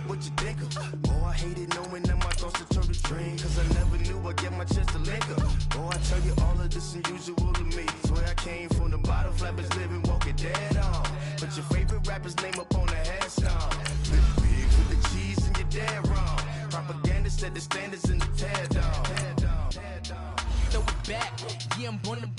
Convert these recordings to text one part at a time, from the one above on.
up what you think of. Oh, I hated knowing that my thoughts would turn to dream, cause I never knew I'd get my chance to link up. Oh, I tell you all of this unusual to me. Swear I came from the bottom, flappers living, walking dead on. But your favorite rapper's name up on the headstone. Live big with the cheese and you're dead wrong. Propaganda set the standards in the tear down. Throw it back, yeah, I'm born to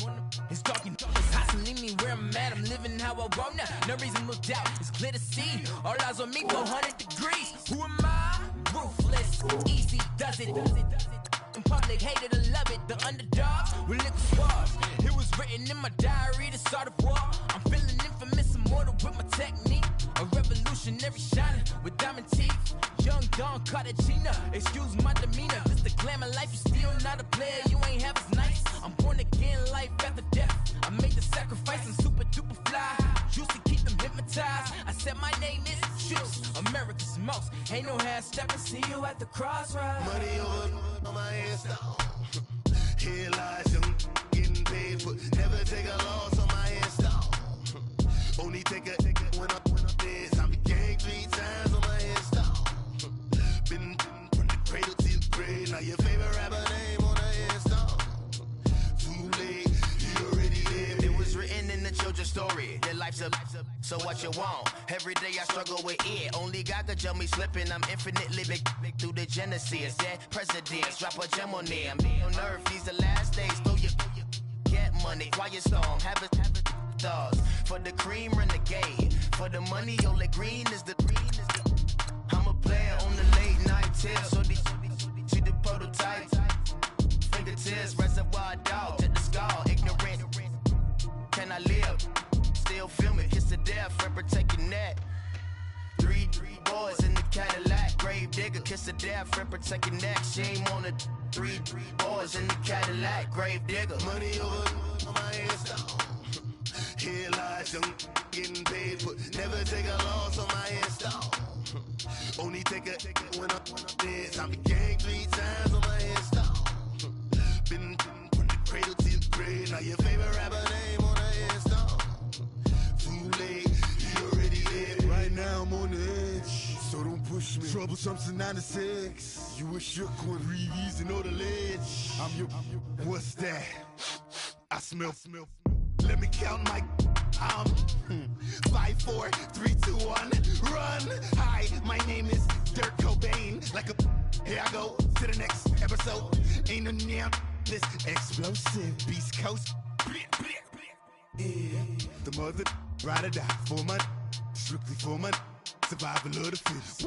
it's talking, it's hot, so leave me where I'm at. I'm living how I want now, no reason to doubt, it's clear to see. All eyes on me, 400 degrees. Who am I? Ruthless, easy does it. In public, hated or love it, the underdogs will lick the scars. It was written in my diary, the start of war. I'm feeling infamous, immortal with my technique. A revolutionary shining with diamond teeth. Young Don Cartagena, excuse my demeanor. This the glamour life, you still not a player, you ain't half as nice. I'm born again, life after death. I made the sacrifice and super duper fly. Juicy, keep them hypnotized. I said my name is Juice, America's most. Ain't no half stepping, see you at the crossroads. Money over on my install. Here lies young, getting paid for. Never take a loss on my install. Only take a when I'm dead. I became 3 times on my install. Been from the cradle to the grave. Now your favorite rapper name on the install. Too late, you already lived. It was written in the children's story. Their life's a so what you want? Every day I struggle with it. Only God could tell me slipping. I'm infinitely big through the genesis. Dead presidents, drop a gem on them. On earth, these the last days. Throw your get money, quiet storm. Have it stars. For the cream, renegade. For the money, only green is the I'm a player on the late night tips. So they see the prototype. Fingertips, reservoir dog. To the skull, ignorant. Can I live? Still film it, kiss to death, friend protect your neck. 3 boys in the Cadillac, grave digger, kiss to death, friend protect your neck. Shame on the 3 boys in the Cadillac, grave digger. Money over on my install. Here lies young, getting paid for. Never take a loss on my install. Only take a when I'm dead. I became 3 times on my install. Been from the cradle to the grave. Now your favorite rapper name on the install. Too late, you already lived. Right now I'm on the edge, so don't push me. Troublesome to 96. You a shook one, breathe easy, know the ledge. I'm your, what's that? I smell. Let me count my 5, 4, 3, 2, 1, run. Hi, my name is Dirk Cobain. Like a here I go to the next episode. Ain't no damn this explosive Beast Coast. Yeah, the mother ride or die for my strictly for my survival of the fittest.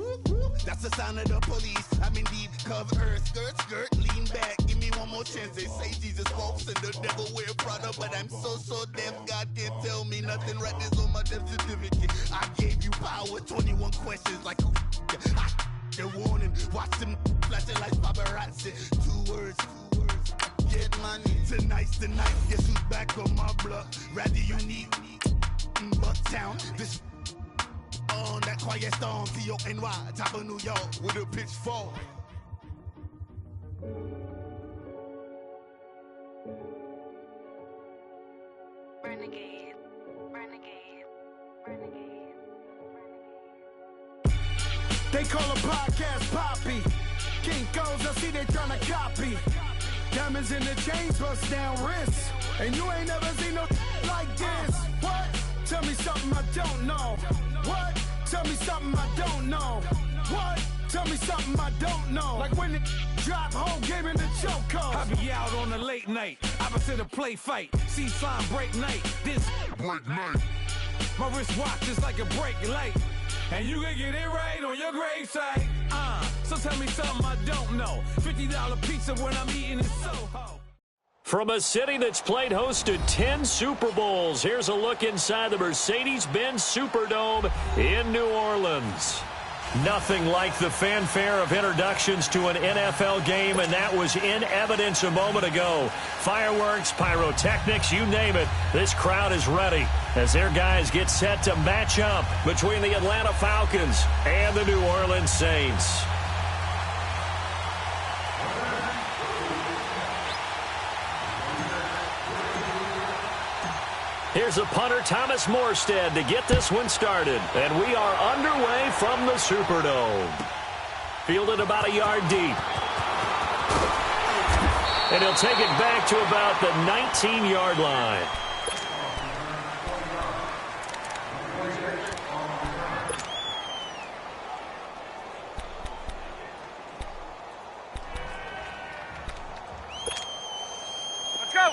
That's the sound of the police. I'm indeed cover earth, skirt, lean back. Give me one more chance. They say Jesus walks and the devil wear Prada, but I'm so deaf. God can't tell me nothing. Right there's on my death certificate. I gave you power. 21 questions like who? They're warning. Watch them flashing like paparazzi. 2 words. Get money. Tonight's the night. Guess who's back on my block? Rather unique. Bucktown. This on that quiet storm, T-O-N-Y, top of New York, with a pitchfork. Renegade. They call a podcast Poppy. Kinkos, I see they tryna copy. Diamonds in the chains, bust down wrists. And you ain't never seen no like this. What? Tell me something I don't know. What? Tell me something I don't know. What? Tell me something I don't know. Like when it drop, whole game in the chokehold. I be out on a late night, opposite a play fight. See slime break night, this break night. My wristwatch is like a break light. And you can get it right on your gravesite. So tell me something I don't know. $50 pizza when I'm eating in Soho. From a city that's played host to 10 Super Bowls, here's a look inside the Mercedes-Benz Superdome in New Orleans. Nothing like the fanfare of introductions to an NFL game, and that was in evidence a moment ago. Fireworks, pyrotechnics, you name it. This crowd is ready as their guys get set to match up between the Atlanta Falcons and the New Orleans Saints. Here's the punter, Thomas Morstead, to get this one started. And we are underway from the Superdome. Fielded about a yard deep. And he'll take it back to about the 19-yard line. Let's go.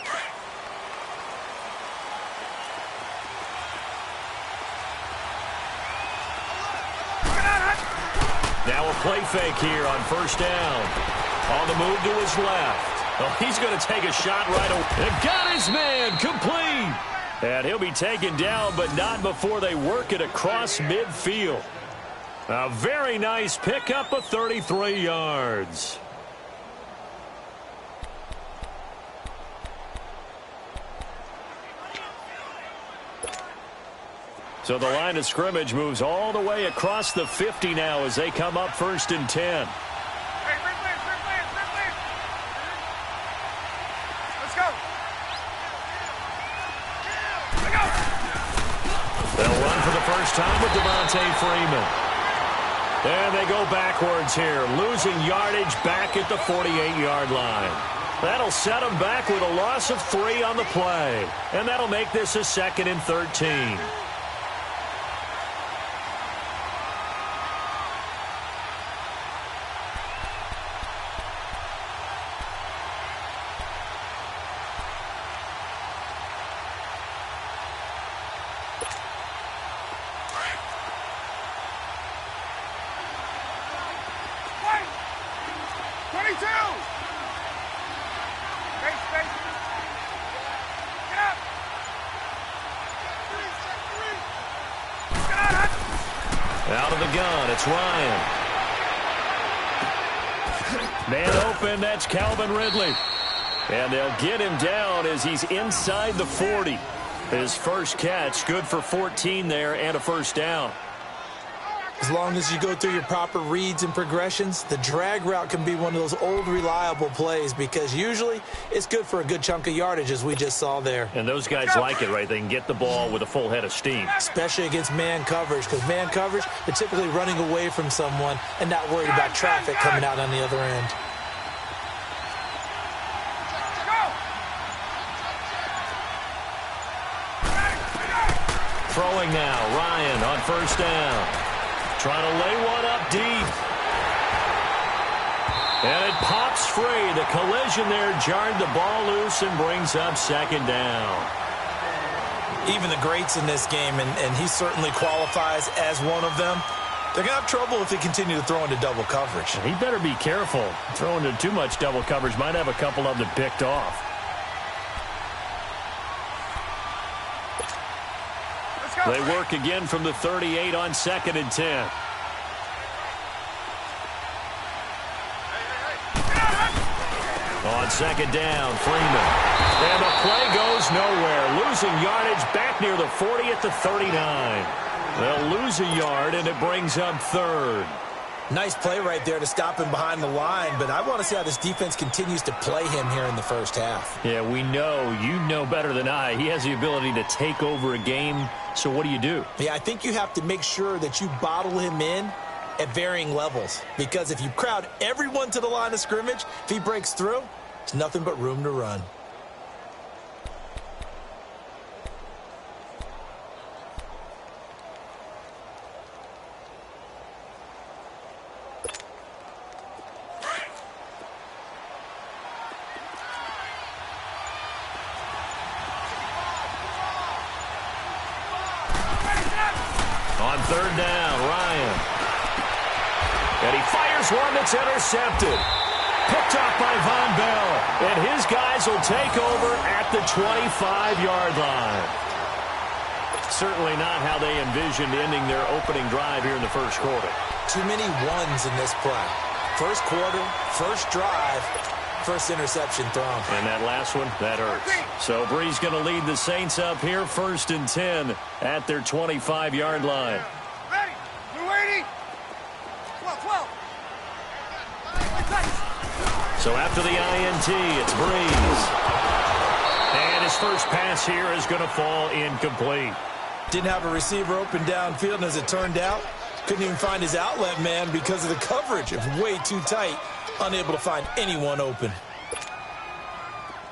Now a play fake here on first down. On the move to his left. Oh, he's going to take a shot right away. And got his man complete. And he'll be taken down, but not before they work it across midfield. A very nice pickup of 33 yards. So the line of scrimmage moves all the way across the 50 now as they come up 1st and 10. Let's go. They'll run for the first time with Devontae Freeman. And they go backwards here, losing yardage back at the 48-yard line. That'll set them back with a loss of 3 on the play. And that'll make this a 2nd and 13. Out of the gun, it's Ryan. Man open, that's Calvin Ridley. And they'll get him down as he's inside the 40. His first catch, good for 14 there and a first down. As long as you go through your proper reads and progressions, the drag route can be one of those old reliable plays because usually it's good for a good chunk of yardage as we just saw there. And those guys like it, right? They can get the ball with a full head of steam. Especially against man coverage because man coverage, they're typically running away from someone and not worried about traffic coming out on the other end. Throwing now, Ryan on first down. Trying to lay one up deep. And it pops free. The collision there jarred the ball loose and brings up 2nd down. Even the greats in this game, and he certainly qualifies as one of them, they're going to have trouble if they continue to throw into double coverage. He better be careful. Throwing into too much double coverage might have a couple of them picked off. They work again from the 38 on 2nd and 10. On 2nd down, Freeman. And the play goes nowhere. Losing yardage back near the 40 at the 39. They'll lose a yard, and it brings up 3rd. Nice play right there to stop him behind the line, but I want to see how this defense continues to play him here in the first half. Yeah, we know. You know better than I. He has the ability to take over a game, so what do? Yeah, I think you have to make sure that you bottle him in at varying levels, because if you crowd everyone to the line of scrimmage, if he breaks through, it's nothing but room to run. On 3rd down, Ryan. And he fires one that's intercepted. Picked off by Von Bell. And his guys will take over at the 25-yard line. Certainly not how they envisioned ending their opening drive here in the first quarter. Too many ones in this play. First quarter, first drive, first interception thrown. And that last one, that hurts. So Bree's going to lead the Saints up here 1st and 10 at their 25-yard line. Ready? Blue 80. 12. So after the INT, it's Breeze. And his first pass here is going to fall incomplete. Didn't have a receiver open downfield, and as it turned out, couldn't even find his outlet man because of the coverage. It was way too tight, unable to find anyone open.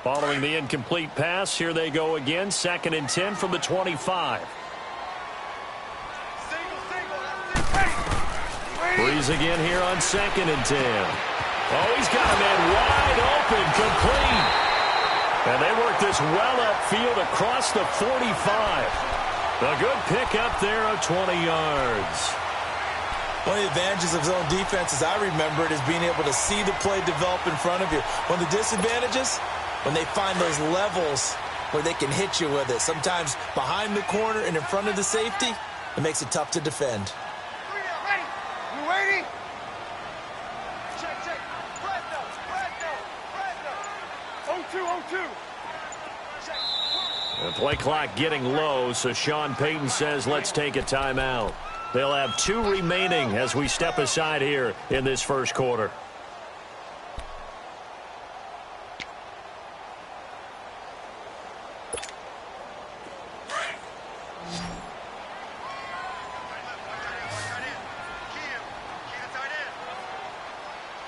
Following the incomplete pass, here they go again. 2nd and 10 from the 25. Breeze again here on 2nd and 10. Oh, he's got a man wide open, complete. And they work this well upfield across the 45. A good pickup there of 20 yards. One of the advantages of zone defense, as I remember it, is being able to see the play develop in front of you. One of the disadvantages, when they find those levels where they can hit you with it. Sometimes behind the corner and in front of the safety, it makes it tough to defend. Ready? You waiting? Check. Brad, no. 0-2. Check. The play clock getting low, so Sean Payton says let's take a timeout. They'll have 2 remaining as we step aside here in this first quarter.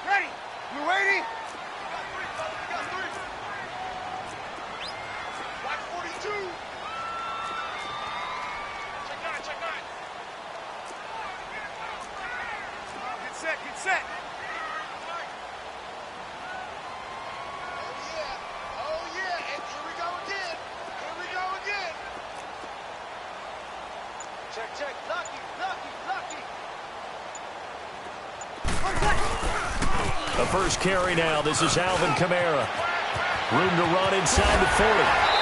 Ready? You waiting? Watch 42. Check 9. Get set. Oh yeah. And here we go again. Check. Lucky. The first carry now. This is Alvin Kamara. Room to run inside the 40.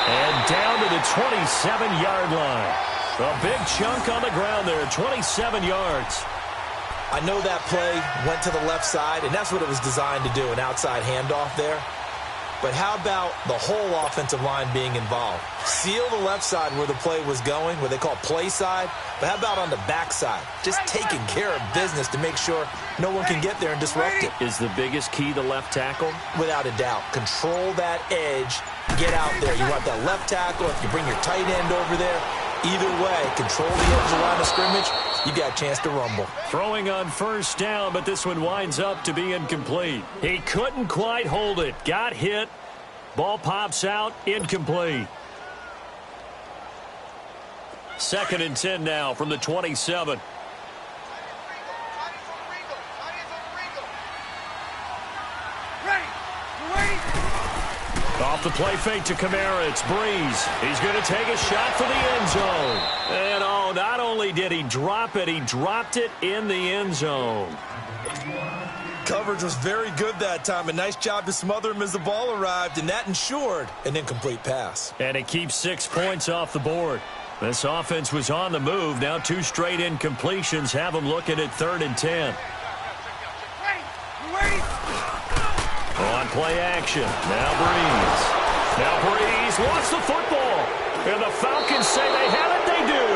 And down to the 27-yard line. A big chunk on the ground there. 27 yards. I know that play went to the left side, and that's what it was designed to do, an outside handoff there. But how about the whole offensive line being involved? Seal the left side where the play was going, where they call play side. But how about on the back side? Just taking care of business to make sure no one can get there and disrupt it. Is the biggest key the left tackle? Without a doubt. Control that edge. Get out there. You want that left tackle. If you bring your tight end over there, either way, control the edge of the line of scrimmage. You got a chance to rumble. Throwing on first down, but this one winds up to be incomplete. He couldn't quite hold it. Got hit. Ball pops out. Incomplete. 2nd and 10 now from the 27. Ready? You waiting? Off the play fake to Kamara. It's Breeze. He's going to take a shot for the end zone. And oh, not only did he drop it, he dropped it in the end zone. Coverage was very good that time. A nice job to smother him as the ball arrived, and that ensured an incomplete pass. And it keeps 6 points off the board. This offense was on the move. Now 2 straight incompletions have them looking at 3rd and 10. Ready? You waiting? On play action. Now Breeze wants the football. And the Falcons say they have it. They do.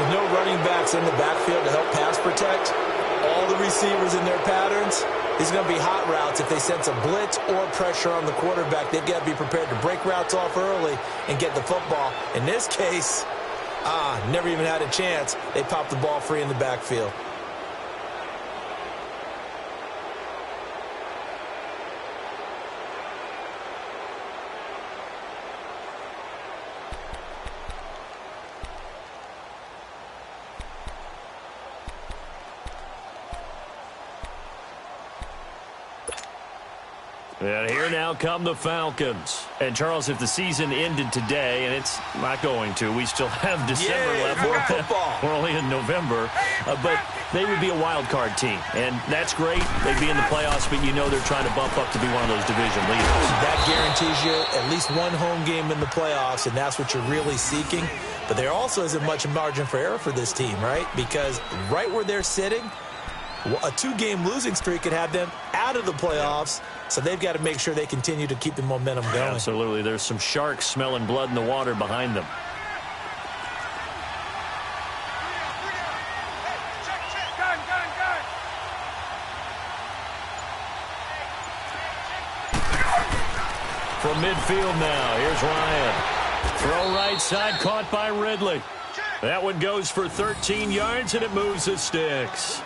With no running backs in the backfield to help pass protect, all the receivers in their patterns, these are going to be hot routes. If they sense a blitz or pressure on the quarterback, they've got to be prepared to break routes off early and get the football. In this case, never even had a chance. They popped the ball free in the backfield. And here now come the Falcons. And, Charles, if the season ended today, and it's not going to, we still have December left. More football. We're only in November. But they would be a wild card team. And that's great. They'd be in the playoffs, but you know they're trying to bump up to be one of those division leaders. That guarantees you at least one home game in the playoffs, and that's what you're really seeking. But there also isn't much margin for error for this team, right? Because right where they're sitting, a 2-game losing streak could have them out of the playoffs. So they've got to make sure they continue to keep the momentum going. Absolutely. There's some sharks smelling blood in the water behind them. from midfield now. Here's Ryan. Throw right side, caught by Ridley. That one goes for 13 yards, and it moves the sticks.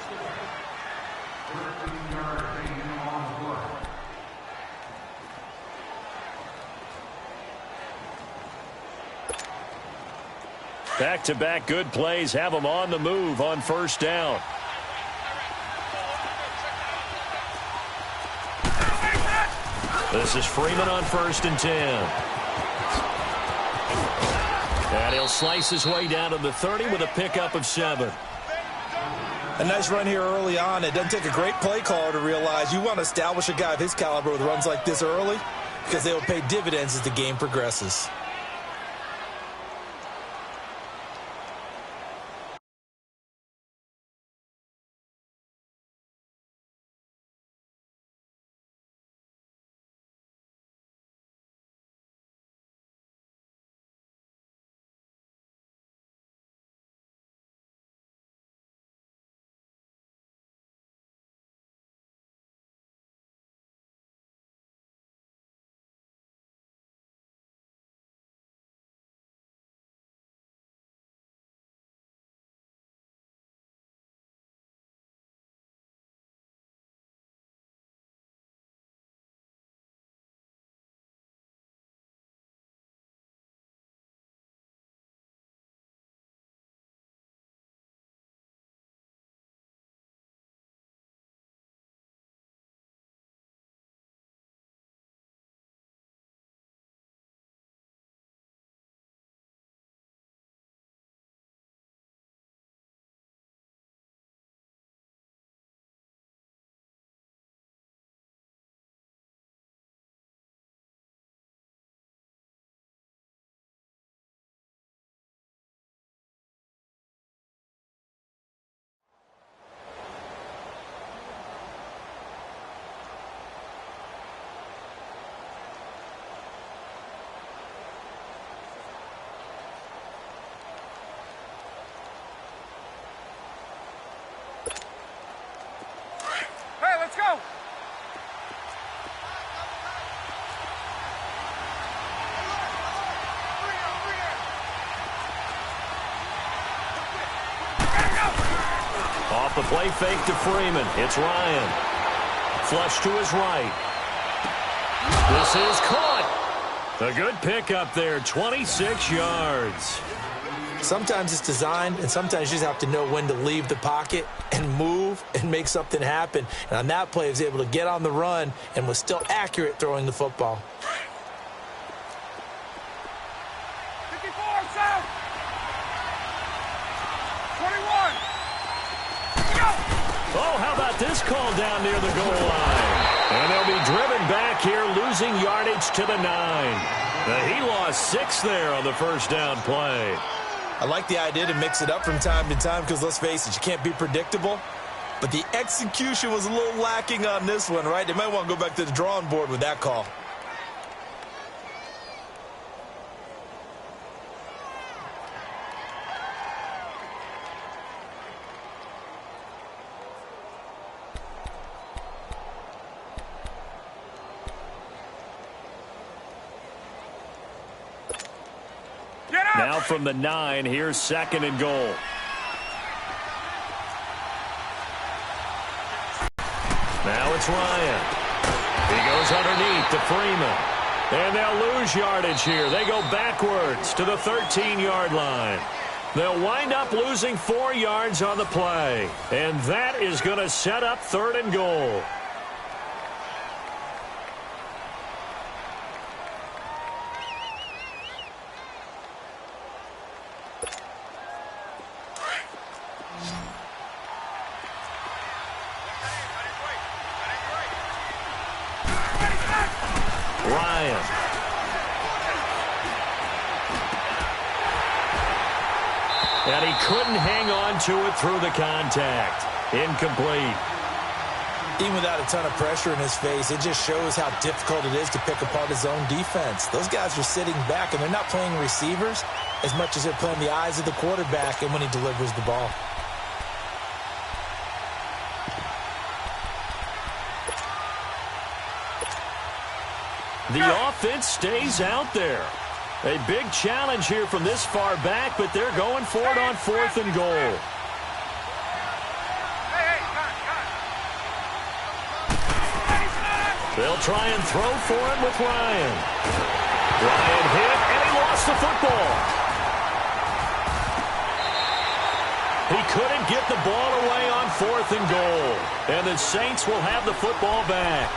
Back-to-back good plays have them on the move on first down. This is Freeman on 1st and 10. And he'll slice his way down to the 30 with a pickup of 7. A nice run here early on. It doesn't take a great play caller to realize you want to establish a guy of his caliber with runs like this early because they will pay dividends as the game progresses. Let's go! Off the play fake to Freeman. It's Ryan. Flush to his right. This is caught. A good pickup there, 26 yards. Sometimes it's designed, and sometimes you just have to know when to leave the pocket and move and make something happen. And on that play, he was able to get on the run and was still accurate throwing the football. 54, south! 21! Go! Oh, how about this call down near the goal line? And they'll be driven back here, losing yardage to the 9. He lost 6 there on the first down play. I like the idea to mix it up from time to time because, let's face it, you can't be predictable. But the execution was a little lacking on this one, right? They might want to go back to the drawing board with that call. Now from the 9, here's 2nd and goal. Now it's Ryan. He goes underneath to Freeman. And they'll lose yardage here. They go backwards to the 13-yard line. They'll wind up losing 4 yards on the play. And that is going to set up 3rd and goal. Ryan. And he couldn't hang on to it through the contact. Incomplete. Even without a ton of pressure in his face, it just shows how difficult it is to pick apart his own defense. Those guys are sitting back, and they're not playing receivers as much as they're playing the eyes of the quarterback and when he delivers the ball. The offense stays out there. A big challenge here from this far back, but they're going for it on 4th and goal. They'll try and throw for it with Ryan. Ryan hit, and he lost the football. He couldn't get the ball away on 4th and goal. And the Saints will have the football back.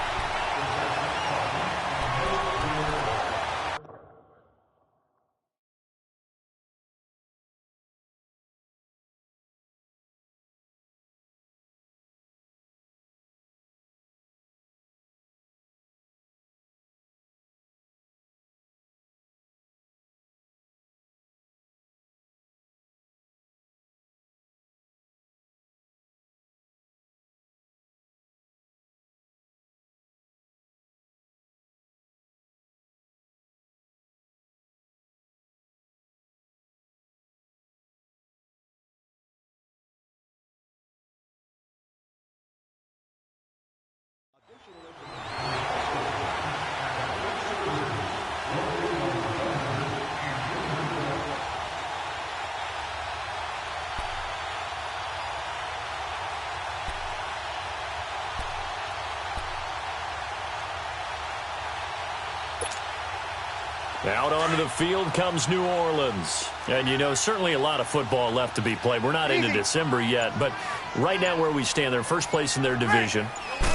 Out onto the field comes New Orleans. And, you know, certainly a lot of football left to be played. We're not into December yet, but right now where we stand, they're first place in their division.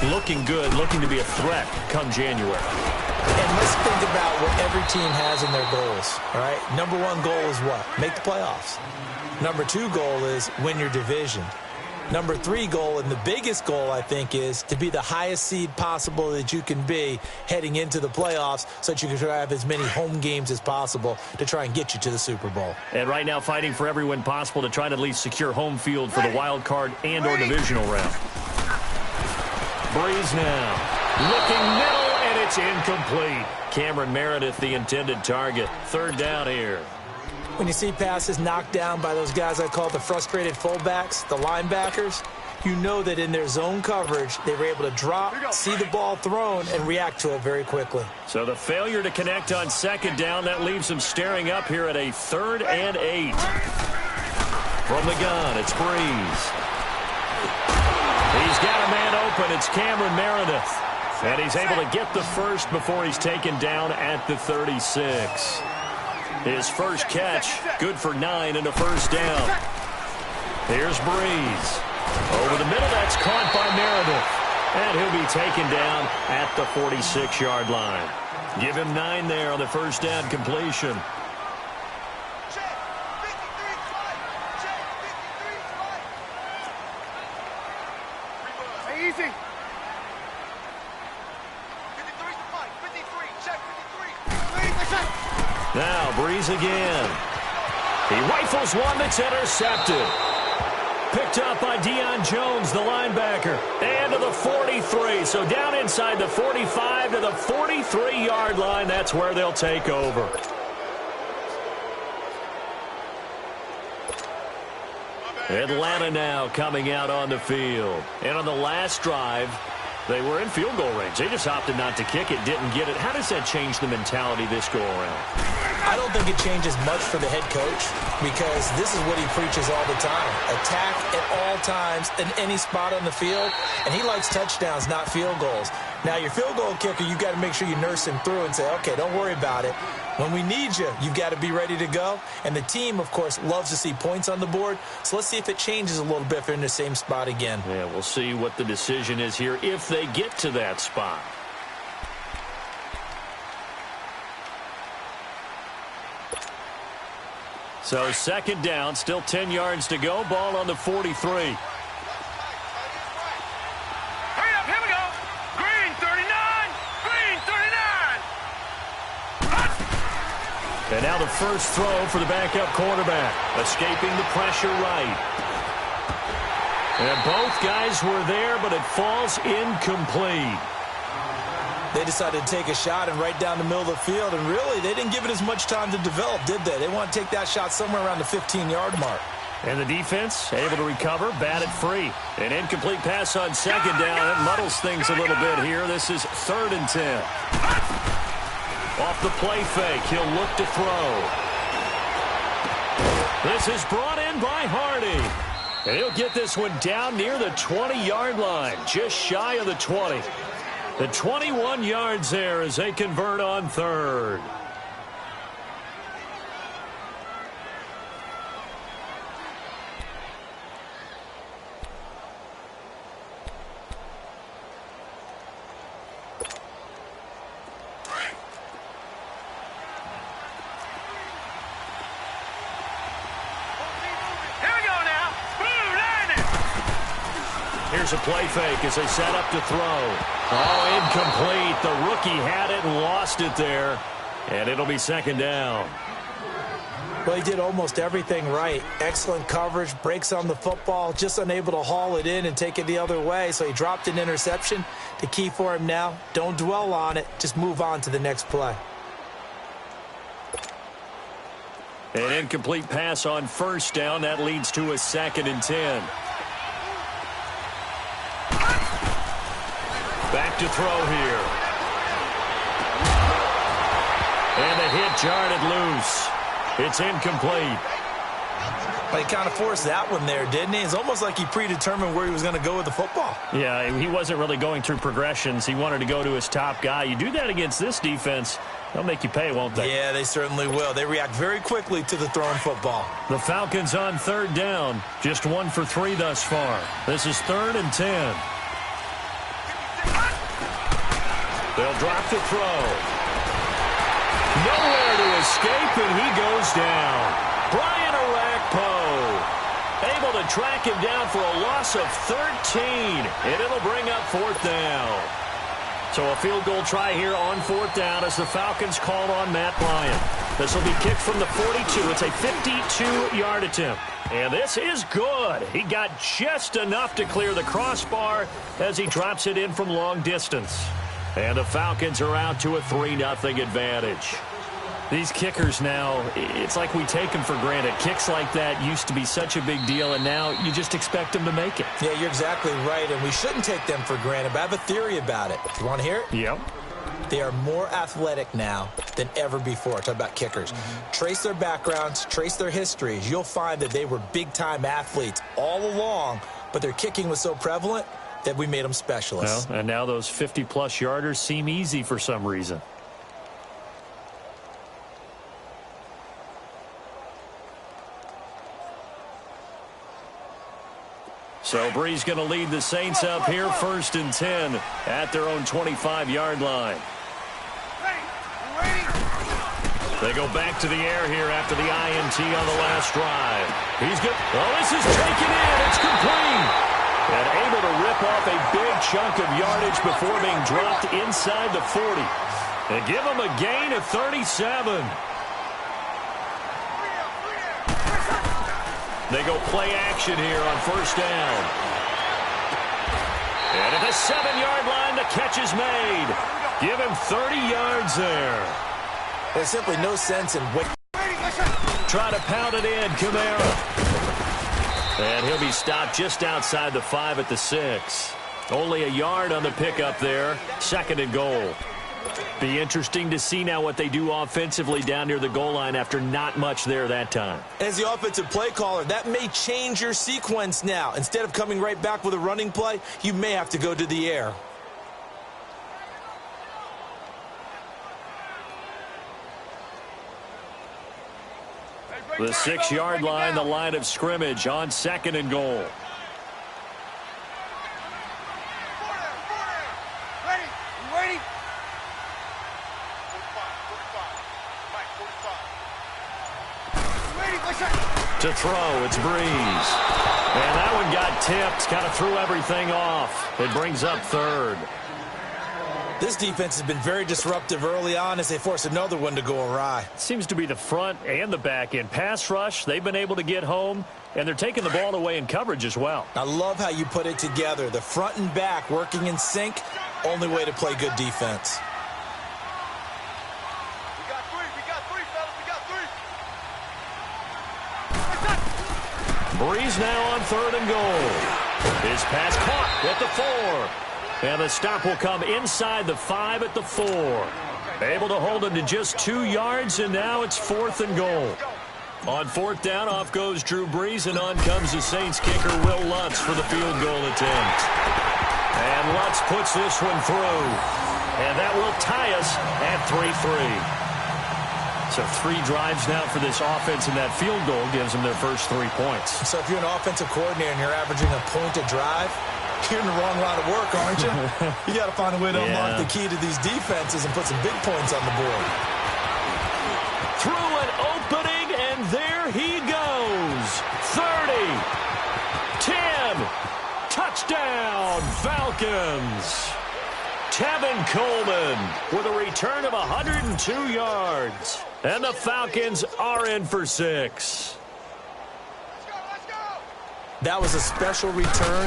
Looking good, looking to be a threat come January. And let's think about what every team has in their goals, all right? Number 1 goal is what? Make the playoffs. Number 2 goal is win your division. Number 3 goal, and the biggest goal, I think, is to be the highest seed possible that you can be heading into the playoffs so that you can have as many home games as possible to try and get you to the Super Bowl. And right now fighting for every win possible to try to at least secure home field for the wild card and or divisional round. Breeze now. Looking middle, and it's incomplete. Cameron Meredith, the intended target. 3rd down here. When you see passes knocked down by those guys I call the frustrated fullbacks, the linebackers, you know that in their zone coverage, they were able to drop, see the ball thrown, and react to it very quickly. So the failure to connect on 2nd down, that leaves them staring up here at a 3rd and 8. From the gun, it's Breeze. He's got a man open. It's Cameron Meredith. And he's able to get the first before he's taken down at the 36. His first catch, good for 9 and a 1st down. Here's Breeze. Over the middle, that's caught by Meredith. And he'll be taken down at the 46-yard line. Give him 9 there on the 1st down completion. Hey, easy. 53, check 53. Now, Breeze again. He rifles one that's intercepted. Picked up by Deion Jones, the linebacker. And to the 43. So down inside the 45 to the 43-yard line. That's where they'll take over. Atlanta now coming out on the field. And on the last drive, they were in field goal range. They just opted not to kick it, didn't get it. How does that change the mentality this go-around? I don't think it changes much for the head coach because this is what he preaches all the time. Attack at all times in any spot on the field, and he likes touchdowns, not field goals. Now, your field goal kicker, you've got to make sure you nurse him through and say, okay, don't worry about it. When we need you, you've got to be ready to go. And the team, of course, loves to see points on the board. So let's see if it changes a little bit if they're in the same spot again. Yeah, we'll see what the decision is here if they get to that spot. So 2nd down, still 10 yards to go. Ball on the 43. Hurry up, here we go. Green 39, green 39. And now the first throw for the backup quarterback. Escaping the pressure right. And both guys were there, but it falls incomplete. They decided to take a shot and right down the middle of the field, and really, they didn't give it as much time to develop, did they? They want to take that shot somewhere around the 15-yard mark. And the defense able to recover, batted free. An incomplete pass on 2nd down. It muddles things a little bit here. This is 3rd and 10. Off the play fake, he'll look to throw. This is brought in by Hardy. And he'll get this one down near the 20-yard line, just shy of the 20. The 21 yards there as they convert on third. Here's a play fake as they set up to throw. Oh, incomplete. The rookie had it and lost it there. And it'll be second down. Well, he did almost everything right. Excellent coverage, breaks on the football, just unable to haul it in and take it the other way. So he dropped an interception. The key for him now, don't dwell on it. Just move on to the next play. An incomplete pass on first down. That leads to a 2nd and 10. Back to throw here. And the hit jarred it loose. It's incomplete. But he kind of forced that one there, didn't he? It's almost like he predetermined where he was going to go with the football. Yeah, he wasn't really going through progressions. He wanted to go to his top guy. You do that against this defense, they'll make you pay, won't they? Yeah, they certainly will. They react very quickly to the thrown football. The Falcons on third down. Just 1 for 3 thus far. This is 3rd and 10. They'll drop the throw. Nowhere to escape, and he goes down. Brian Orakpo able to track him down for a loss of 13, and it'll bring up 4th down. So a field goal try here on 4th down as the Falcons call on Matt Ryan. This will be kicked from the 42. It's a 52-yard attempt. And this is good. He got just enough to clear the crossbar as he drops it in from long distance. And the Falcons are out to a 3-0 advantage. These kickers now, it's like we take them for granted. Kicks like that used to be such a big deal, and now you just expect them to make it. Yeah, you're exactly right, and we shouldn't take them for granted, but I have a theory about it. You want to hear it? Yep. They are more athletic now than ever before. Talk about kickers. Trace their backgrounds, trace their histories. You'll find that they were big-time athletes all along, but their kicking was so prevalent that we made them specialists. Well, and now those 50-plus yarders seem easy for some reason. So Bree's going to lead the Saints up here 1st and 10 at their own 25-yard line. They go back to the air here after the INT on the last drive. He's good. Oh, this is taken in. It's complete. And able to rip off a big chunk of yardage before being dropped inside the 40. And give him a gain of 37. They go play action here on 1st down. And at the 7-yard line, the catch is made. Give him 30 yards there. There's simply no sense in waiting. Try to pound it in, Kamara. And he'll be stopped just outside the 5 at the 6. Only a yard on the pickup there. 2nd and goal. Be interesting to see now what they do offensively down near the goal line after not much there that time. As the offensive play caller, that may change your sequence now. Instead of coming right back with a running play, you may have to go to the air. The 6-yard line, the line of scrimmage on 2nd and goal. To throw, it's Breeze. And that one got tipped, kind of threw everything off. It brings up 3rd. This defense has been very disruptive early on as they force another one to go awry. Seems to be the front and the back end. Pass rush, they've been able to get home, and they're taking the ball away in coverage as well. I love how you put it together. The front and back working in sync, only way to play good defense. Breeze now on 3rd and goal. His pass caught at the 4. And the stop will come inside the 5 at the 4. Able to hold him to just 2 yards, and now it's 4th and goal. On 4th down, off goes Drew Brees, and on comes the Saints kicker, Will Lutz, for the field goal attempt. And Lutz puts this one through. And that will tie us at 3-3. So 3 drives now for this offense, and that field goal gives them their first 3 points. So if you're an offensive coordinator and you're averaging a point a drive, you're in the wrong line of work, aren't you? You got to find a way to unlock the key to these defenses and put some big points on the board. Through an opening, and there he goes. 30, 10, touchdown, Falcons. Tevin Coleman with a return of 102 yards. And the Falcons are in for 6. That was a special return,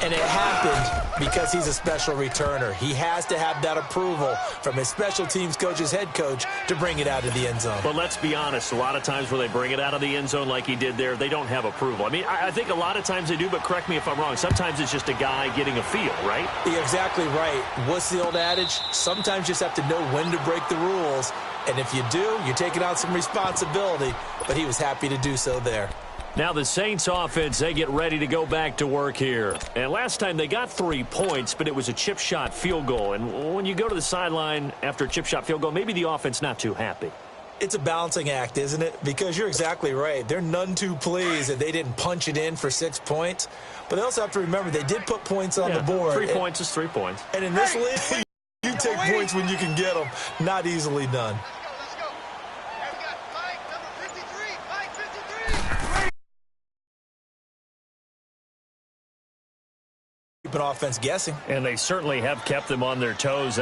and it happened because he's a special returner. He has to have that approval from his special teams coach, his head coach, to bring it out of the end zone. But let's be honest, a lot of times where they bring it out of the end zone like he did there, they don't have approval. I mean, I think a lot of times they do, but correct me if I'm wrong. Sometimes it's just a guy getting a feel, right? You're exactly right. What's the old adage? Sometimes you just have to know when to break the rules, and if you do, you're taking on some responsibility, but he was happy to do so there. Now the Saints offense, they get ready to go back to work here. And last time they got 3 points, but it was a chip shot field goal. And when you go to the sideline after a chip shot field goal, maybe the offense not too happy. It's a balancing act, isn't it? Because you're exactly right. They're none too pleased that they didn't punch it in for 6 points. But they also have to remember they did put points on the board. 3 points is 3 points. And in this league, you take points when you can get them. Not easily done. Keep an offense guessing. And they certainly have kept them on their toes.